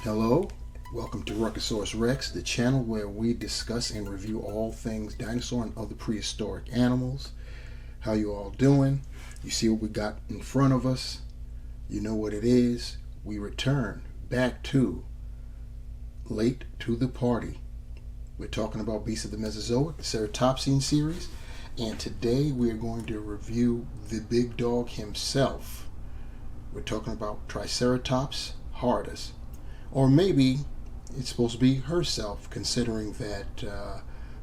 Hello, welcome to Ruckosaurus Rex, the channel where we discuss and review all things dinosaur and other prehistoric animals. How you all doing? You see what we got in front of us? You know what it is? We return back to late to the party. We're talking about beasts of the Mesozoic, the Ceratopsian series, and today we're going to review the big dog himself. We're talking about Triceratops horridus. Or maybe it's supposed to be herself, considering that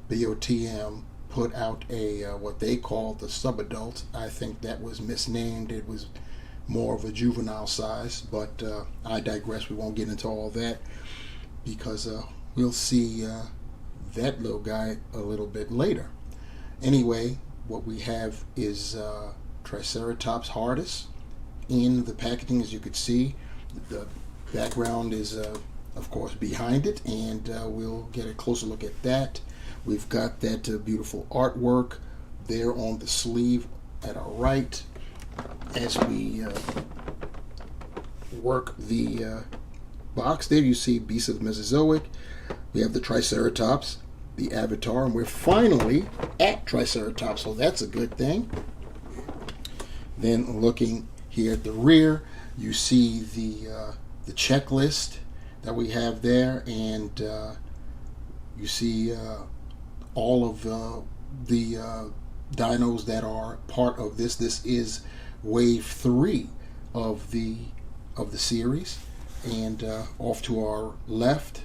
BOTM put out a what they call the subadult. I think that was misnamed. It was more of a juvenile size, but I digress. We won't get into all that because we'll see that little guy a little bit later. Anyway, what we have is Triceratops horridus. In the packaging, as you could see, the background is of course behind it, and we'll get a closer look at that. We've got that beautiful artwork there on the sleeve at our right as we work the box. There you see beasts of the Mesozoic. We have the Triceratops, the avatar, and we're finally at Triceratops, so that's a good thing. Then looking here at the rear, you see the checklist that we have there, and you see all of the dinos that are part of this. This is wave 3 of the series, and off to our left,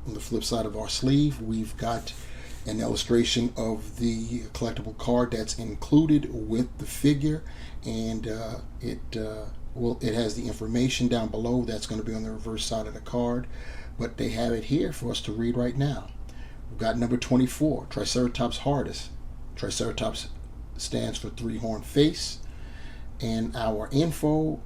on the flip side of our sleeve, we've got an illustration of the collectible card that's included with the figure, and it has the information down below that's going to be on the reverse side of the card, but they have it here for us to read right now. We've got number 24, Triceratops horridus. Triceratops stands for 3-horned face, and our info: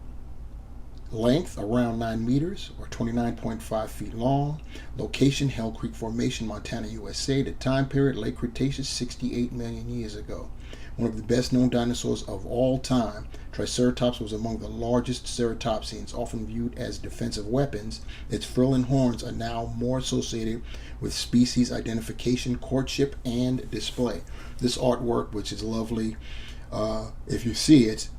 length around 9 meters or 29.5 feet long. Location: Hell Creek Formation, Montana, USA. The time period: late Cretaceous, 68 million years ago. One of the best known dinosaurs of all time, Triceratops was among the largest ceratopsians, often viewed as defensive weapons. Its frill and horns are now more associated with species identification, courtship, and display. This artwork, which is lovely, if you see it,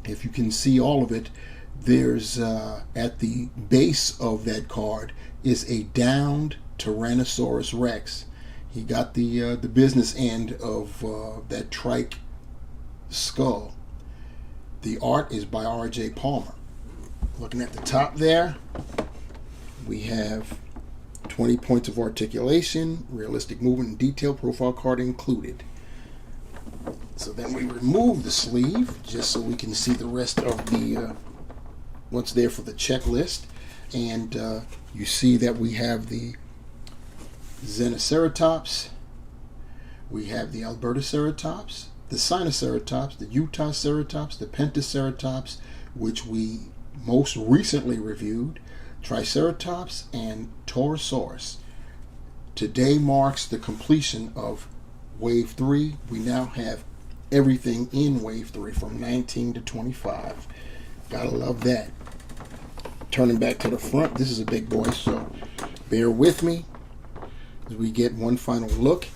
if you can see all of it, there's at the base of that card is a downed Tyrannosaurus Rex. He got the business end of that trike skull. The art is by R.J. Palmer. Looking at the top there, we have 20 points of articulation, realistic movement and detail, profile card included. So then we remove the sleeve just so we can see the rest of the what's there for the checklist, and you see that we have the Xenoceratops, we have the Albertoceratops, the Sinoceratops, the Utah Ceratops, the Pentaceratops, which we most recently reviewed, Triceratops, and Torosaurus. Today marks the completion of Wave 3. We now have everything in Wave 3 from 19 to 25. Gotta love that. Turning back to the front, this is a big boy, so bear with me as we get one final look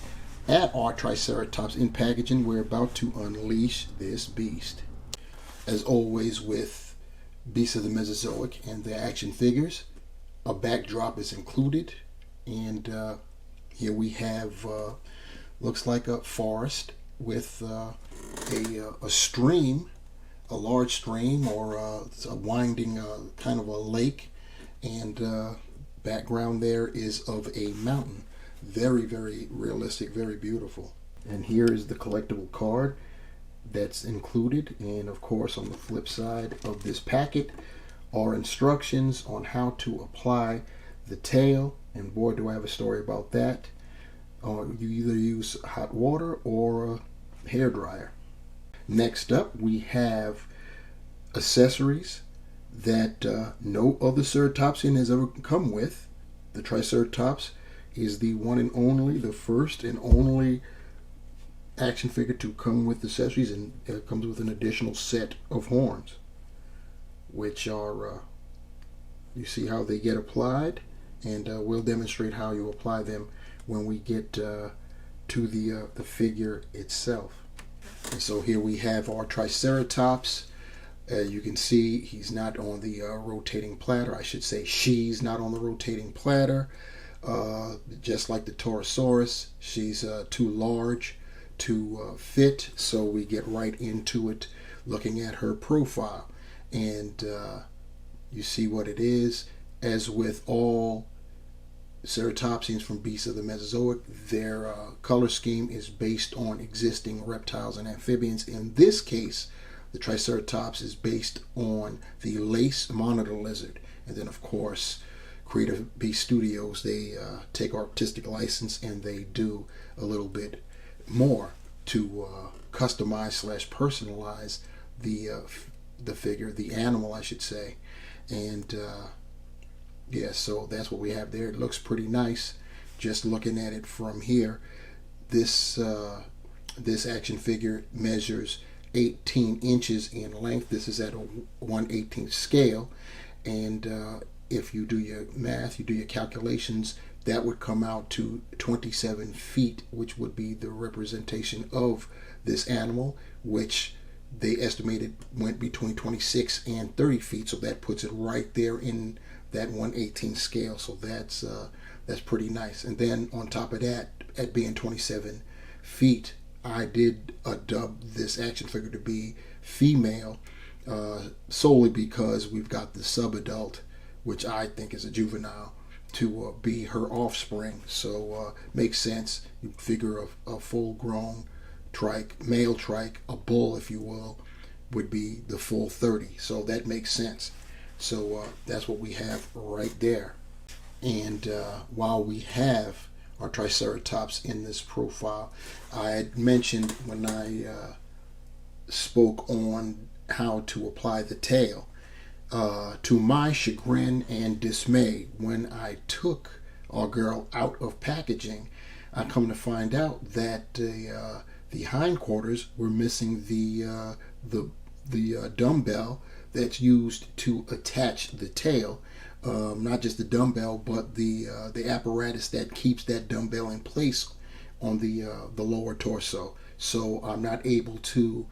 at our Triceratops in packaging. We're about to unleash this beast. As always with beasts of the Mesozoic and their action figures, a backdrop is included, and here we have looks like a forest with a stream, a large stream, or a winding kind of a lake, and background there is of a mountain. Very, very realistic, very beautiful. And here is the collectible card that's included, and of course on the flip side of this packet are instructions on how to apply the tail, and boy do I have a story about that. You either use hot water or a hair dryer. Next up, we have accessories that no other ceratopsian has ever come with. The Triceratops is the one and only, the first and only action figure to come with accessories, and it comes with an additional set of horns, which are You see how they get applied, and we'll demonstrate how you apply them when we get to the figure itself. And so here we have our Triceratops. You can see he's not on the rotating platter. I should say she's not on the rotating platter. Just like the Torosaurus, she's too large to fit, so we get right into it looking at her profile. And you see what it is. As with all ceratopsians from beasts of the Mesozoic, their color scheme is based on existing reptiles and amphibians. In this case, the Triceratops is based on the lace monitor lizard. And then, of course, Creative Beast Studios, they take artistic license and they do a little bit more to customize / personalize the figure, the animal, I should say. And yeah, so that's what we have there. It looks pretty nice just looking at it from here. This action figure measures 18 inches in length. This is at a 1/18 scale, and if you do your math, you do your calculations, that would come out to 27 feet, which would be the representation of this animal, which they estimated went between 26 and 30 feet. So that puts it right there in that 1/18 scale. So that's pretty nice. And then on top of that, at being 27 feet, I did dub this action figure to be female, solely because we've got the subadult, which I think is a juvenile, to be her offspring. So makes sense. You figure a full-grown trike, male trike, a bull, if you will, would be the full 30. So that makes sense. So that's what we have right there. And while we have our Triceratops in this profile, I had mentioned when I spoke on how to apply the tail. To my chagrin and dismay, when I took our girl out of packaging, I come to find out that the hindquarters were missing the dumbbell that's used to attach the tail. Not just the dumbbell, but the apparatus that keeps that dumbbell in place on the lower torso. So I'm not able to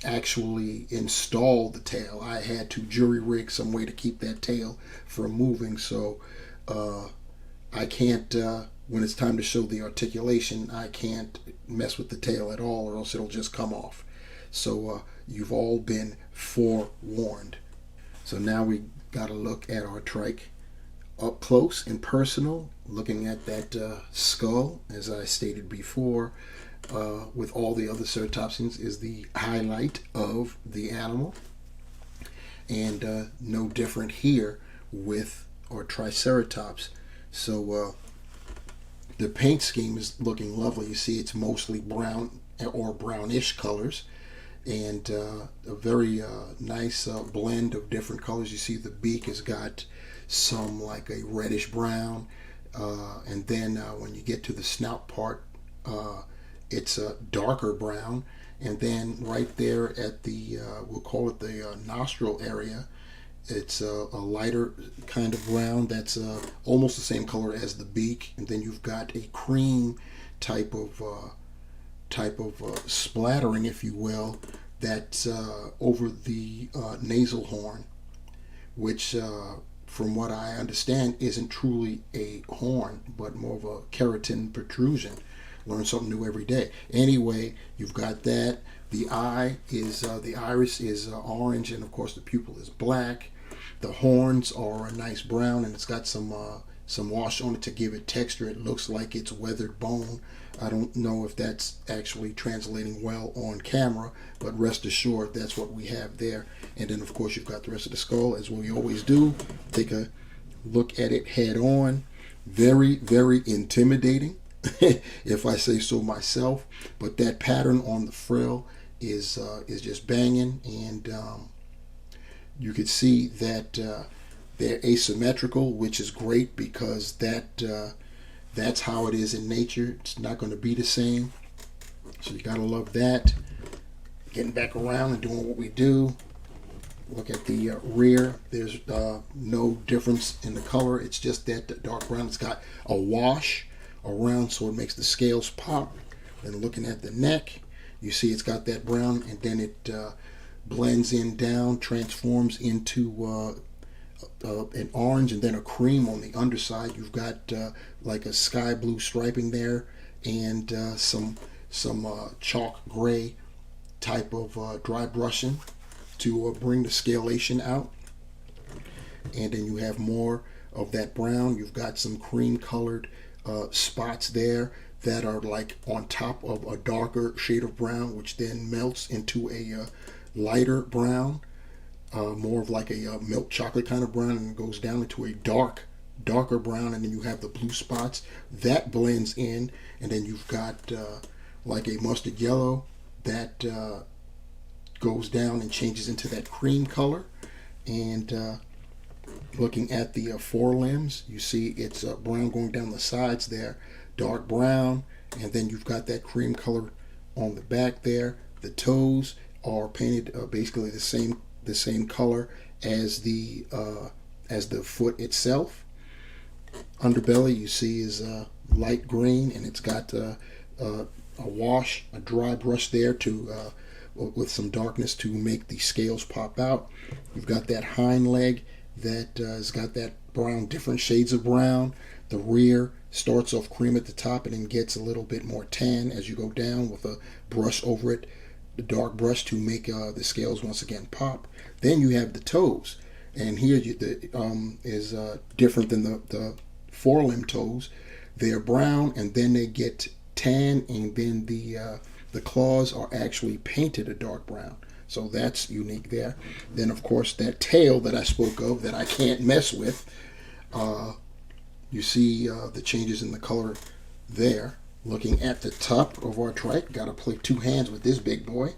actually install the tail. I had to jury rig some way to keep that tail from moving. So I can't, when it's time to show the articulation, I can't mess with the tail at all, or else it'll just come off. So you've all been forewarned. So now we got to look at our trike up close and personal, looking at that skull, as I stated before. With all the other ceratopsians, is the highlight of the animal, and no different here with our Triceratops. So the paint scheme is looking lovely. You see it's mostly brown or brownish colors, and a very nice blend of different colors. You see the beak has got some like a reddish brown, and then when you get to the snout part, it's a darker brown, and then right there at the we'll call it the nostril area, it's a lighter kind of brown that's almost the same color as the beak, and then you've got a cream type of splattering, if you will, that's over the nasal horn, which from what I understand isn't truly a horn but more of a keratin protrusion. Learn something new every day. Anyway, you've got that. The eye is the iris is orange, and of course the pupil is black. The horns are a nice brown, and it's got some wash on it to give it texture. It looks like it's weathered bone. I don't know if that's actually translating well on camera, but rest assured that's what we have there. And then of course you've got the rest of the skull, as we always do. Take a look at it head on. Very, very intimidating, if I say so myself. But that pattern on the frill is just banging, and you could see that they're asymmetrical, which is great, because that's how it is in nature. It's not going to be the same, so you gotta love that. Getting back around and doing what we do. Look at the rear. There's no difference in the color. It's just that dark brown. It's got a wash around, so it makes the scales pop. Then looking at the neck, you see it's got that brown, and then it blends in down, transforms into an orange, and then a cream on the underside. You've got like a sky blue striping there, and some chalk gray type of dry brushing to bring the scalation out. And then you have more of that brown. You've got some cream colored spots there that are like on top of a darker shade of brown, which then melts into a lighter brown, more of like a milk chocolate kind of brown, and it goes down into a darker brown. And then you have the blue spots that blends in, and then you've got like a mustard yellow that goes down and changes into that cream color. And looking at the forelimbs, you see it's brown going down the sides there, dark brown, and then you've got that cream color on the back there. The toes are painted basically the same color as the foot itself. Underbelly, you see, is light green, and it's got a wash, a dry brush there to with some darkness to make the scales pop out. You've got that hind leg that has got that brown, different shades of brown. The rear starts off cream at the top and then gets a little bit more tan as you go down with a brush over it, the dark brush, to make the scales once again pop. Then you have the toes, and here is different than the forelimb toes. They're brown, and then they get tan, and then the claws are actually painted a dark brown. So that's unique there. Then, of course, that tail that I spoke of that I can't mess with, you see the changes in the color there. Looking at the top of our trike, got to play two hands with this big boy.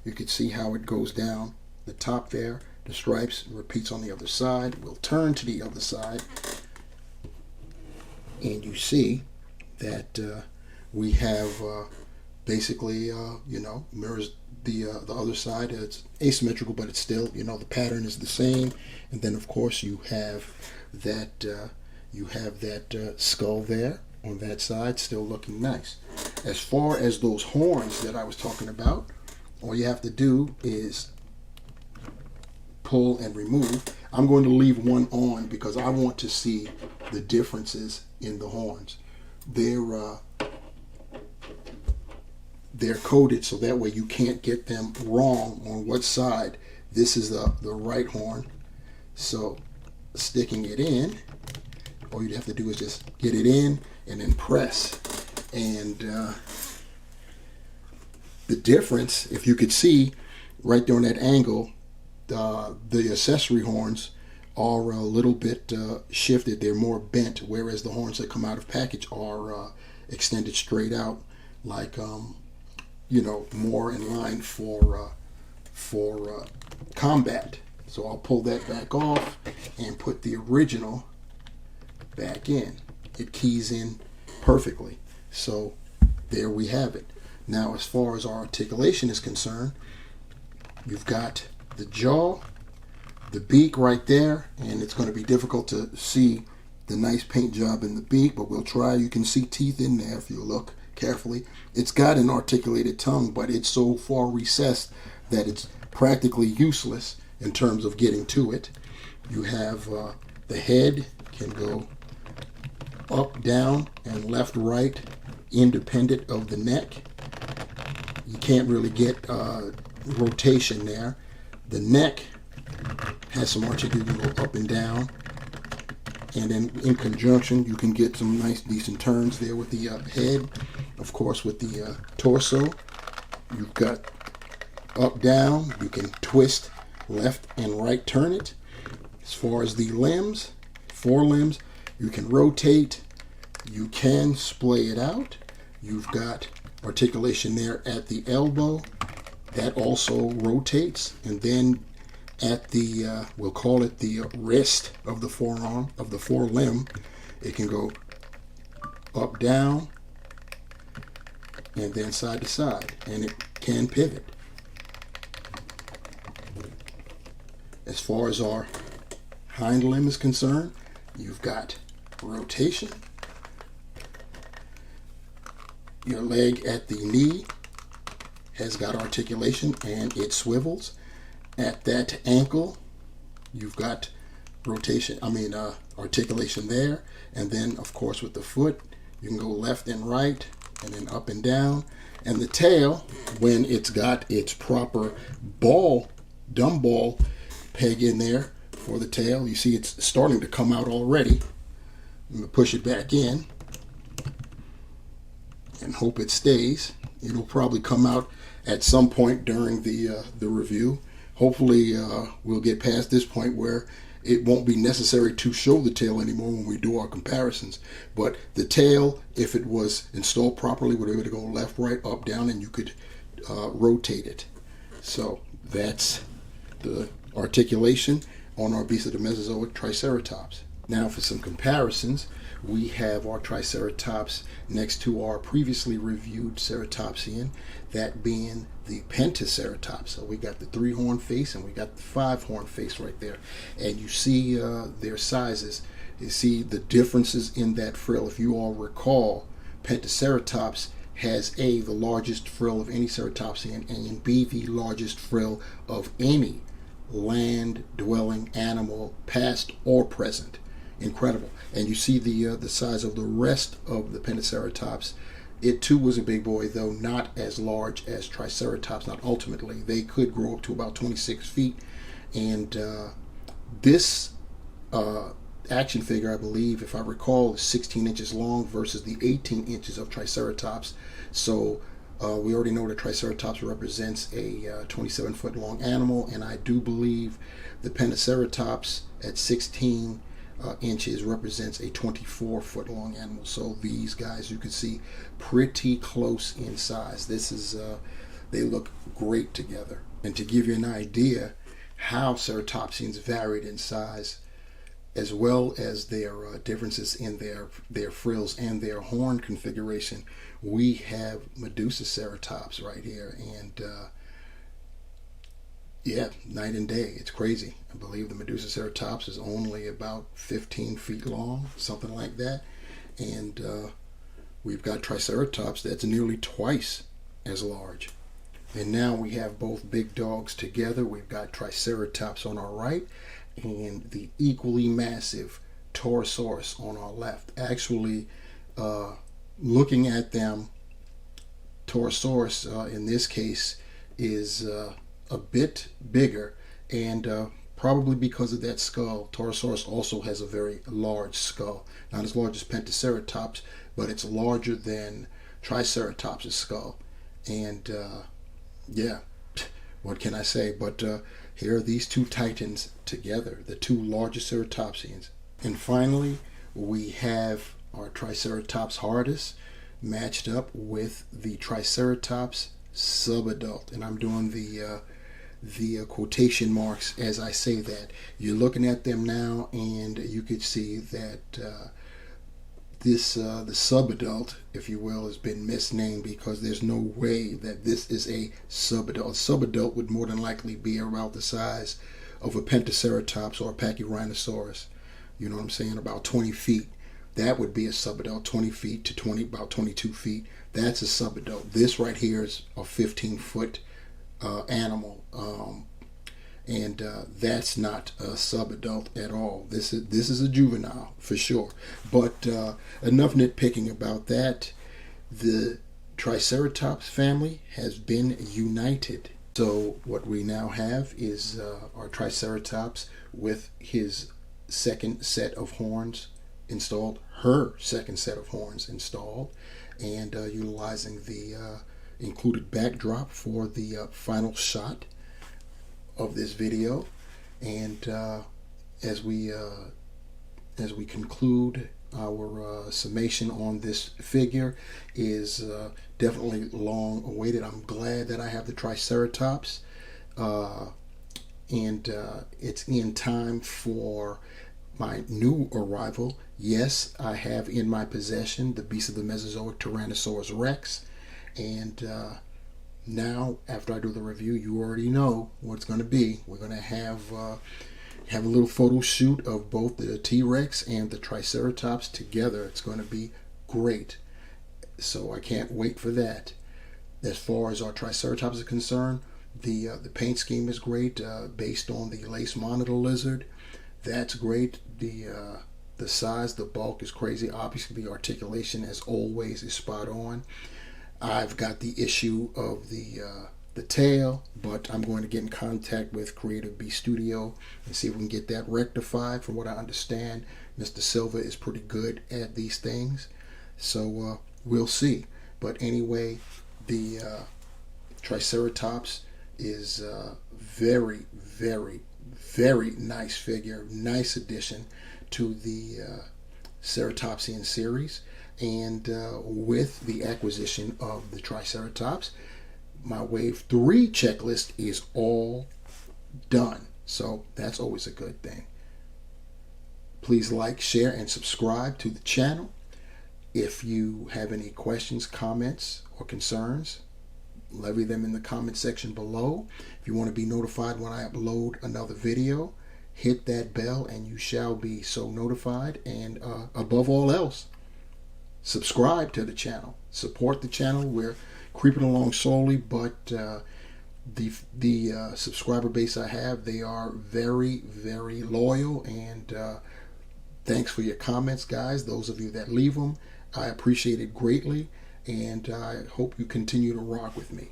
You can see how it goes down the top there. The stripes repeats on the other side. We'll turn to the other side, and you see that we have basically, mirrors the other side. It's asymmetrical, but it's still, the pattern is the same. And then, of course, you have that skull there on that side, still looking nice. As far as those horns that I was talking about, all you have to do is pull and remove. I'm going to leave one on because I want to see the differences in the horns. They're coded so that way you can't get them wrong on what side. This is the right horn. So sticking it in, all you'd have to do is just get it in and then press. And the difference, if you could see right there on that angle, the accessory horns are a little bit shifted. They're more bent, whereas the horns that come out of package are extended straight out, like more in line for combat. So I'll pull that back off and put the original back in. It keys in perfectly. So there we have it. Now, as far as our articulation is concerned, you've got the jaw, the beak right there, and it's going to be difficult to see the nice paint job in the beak, but we'll try. You can see teeth in there if you look carefully. It's got an articulated tongue, but it's so far recessed that it's practically useless in terms of getting to it. You have the head can go up, down, and left, right, independent of the neck. You can't really get rotation there. The neck has some articulation, you can go up and down. And then in conjunction, you can get some nice, decent turns there with the head. Of course, with the torso, you've got up, down. You can twist left and right, turn it. As far as the limbs, forelimbs, you can rotate. You can splay it out. You've got articulation there at the elbow. That also rotates. And then at the, we'll call it the wrist of the forearm, of the forelimb, it can go up, down, and then side to side. And it can pivot. as far as our hind limb is concerned, you've got rotation. Your leg at the knee has got articulation and it swivels. At that ankle, you've got articulation there. And then, of course, with the foot, you can go left and right and then up and down. And the tail, when it's got its proper dumb ball peg in there for the tail, you see it's starting to come out already. I'm going to push it back in and hope it stays. It'll probably come out at some point during the review. Hopefully we'll get past this point where it won't be necessary to show the tail anymore when we do our comparisons. But the tail, if it was installed properly, would be able to go left, right, up, down, and you could rotate it. So that's the articulation on our beast of the Mesozoic Triceratops. Now for some comparisons, we have our Triceratops next to our previously reviewed ceratopsian, that being the Pentaceratops. So we got the 3-horn face and we got the 5-horn face right there. And you see their sizes. You see the differences in that frill. If you all recall, Pentaceratops has A, the largest frill of any ceratopsian, and B, the largest frill of any land-dwelling animal, past or present. Incredible. And you see the size of the rest of the Pentaceratops. It too was a big boy, though not as large as Triceratops, not ultimately. They could grow up to about 26 feet. And this action figure, I believe, if I recall, is 16 inches long versus the 18 inches of Triceratops. So we already know that Triceratops represents a 27-foot long animal, and I do believe the Pentaceratops at 16 inches represents a 24-foot long animal. So these guys, you can see, pretty close in size. This is they look great together. And to give you an idea how ceratopsians varied in size, as well as their differences in their frills and their horn configuration, we have Medusaceratops right here. And yeah, night and day. It's crazy. I believe the Medusaceratops is only about 15 feet long, something like that. And we've got Triceratops that's nearly twice as large. And now we have both big dogs together. We've got Triceratops on our right and the equally massive Torosaurus on our left. Actually, looking at them, Torosaurus in this case is a bit bigger, and probably because of that skull. Torosaurus also has a very large skull. Not as large as Pentaceratops, but it's larger than Triceratops' skull. And yeah, what can I say? But here are these two titans together, the two largest ceratopsians. And finally, we have our Triceratops horridus matched up with the Triceratops subadult. And I'm doing the quotation marks as I say that. You're looking at them now, and you could see that the subadult, if you will, has been misnamed, because there's no way that this is a subadult. A subadult would more than likely be about the size of a Pentaceratops or a Pachyrhinosaurus. You know what I'm saying? About 20 feet. That would be a subadult. 20 feet to about 22 feet. That's a subadult. This right here is a 15-foot animal, and that's not a subadult at all. This is a juvenile for sure. But enough nitpicking about that. The Triceratops family has been united. So what we now have is our Triceratops with his second set of horns installed, her second set of horns installed, and utilizing the included backdrop for the final shot of this video. And as we conclude, our summation on this figure is definitely long awaited. I'm glad that I have the Triceratops, and it's in time for my new arrival. Yes, I have in my possession the beast of the Mesozoic Tyrannosaurus Rex, and Now, after I do the review, you already know what it's going to be. We're going to have a little photo shoot of both the T-Rex and the Triceratops together. It's going to be great. So I can't wait for that. As far as our Triceratops is concerned, the paint scheme is great, based on the lace monitor lizard. That's great. The size, the bulk is crazy. Obviously, the articulation, as always, is spot on. I've got the issue of the tail, but I'm going to get in contact with Creative B Studio and see if we can get that rectified. From what I understand, Mr. Silva is pretty good at these things, so we'll see. But anyway, the Triceratops is a very, very, very nice figure, nice addition to the Ceratopsian series. And with the acquisition of the Triceratops, my Wave 3 checklist is all done. So that's always a good thing. Please like, share, and subscribe to the channel. If you have any questions, comments, or concerns, levy them in the comment section below. If you want to be notified when I upload another video, hit that bell and you shall be so notified. And above all else, subscribe to the channel. Support the channel. We're creeping along slowly, but the subscriber base I have, they are very, very loyal. And thanks for your comments, guys. Those of you that leave them, I appreciate it greatly. And I hope you continue to rock with me.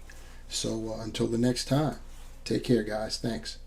So until the next time, take care, guys. Thanks.